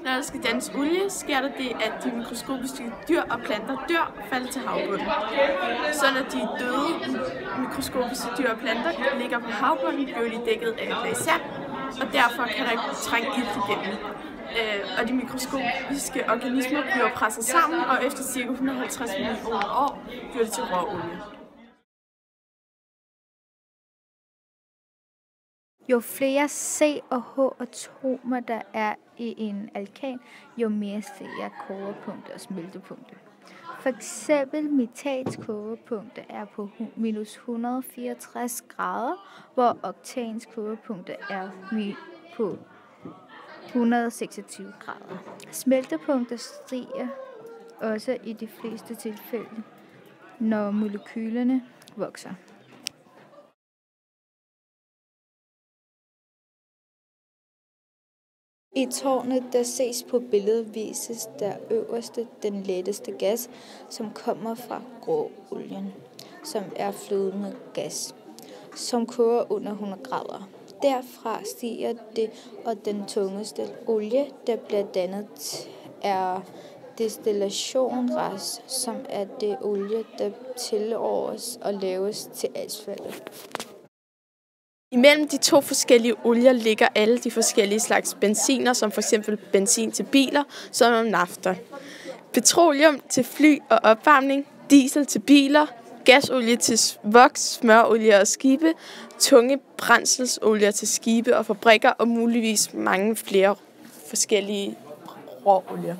Når der skal dannes olie, sker der det, at de mikroskopiske dyr og planter dør og falder til havbunden. Så når de døde mikroskopiske dyr og planter ligger på havbunden, bliver de dækket af et lag sand, og derfor kan der ikke trænge ilt igennem. Og de mikroskopiske organismer bliver presset sammen, og efter ca. 150 millioner år bliver det til råolie. Jo flere C- og H-atomer der er i en alkan, jo mere stiger kogepunktet og smeltepunktet. For eksempel metans kogepunkt er på minus 164 grader, hvor oktans kogepunkt er på 126 grader. Smeltepunktet stiger også i de fleste tilfælde, når molekylerne vokser. I tårnet, der ses på billedet, vises der øverste den letteste gas, som kommer fra råolien, som er flydende gas, som koger under 100 grader. Derfra stiger det, og den tungeste olie, der bliver dannet, er destillationsgas, som er det olie, der tilåres og laves til asfalt. Imellem de to forskellige olier ligger alle de forskellige slags benziner, som f.eks. benzin til biler, som nafta, petroleum til fly og opvarmning, diesel til biler, gasolie til voks, smørolie og skibe, tunge brændselsolier til skibe og fabrikker og muligvis mange flere forskellige råolier.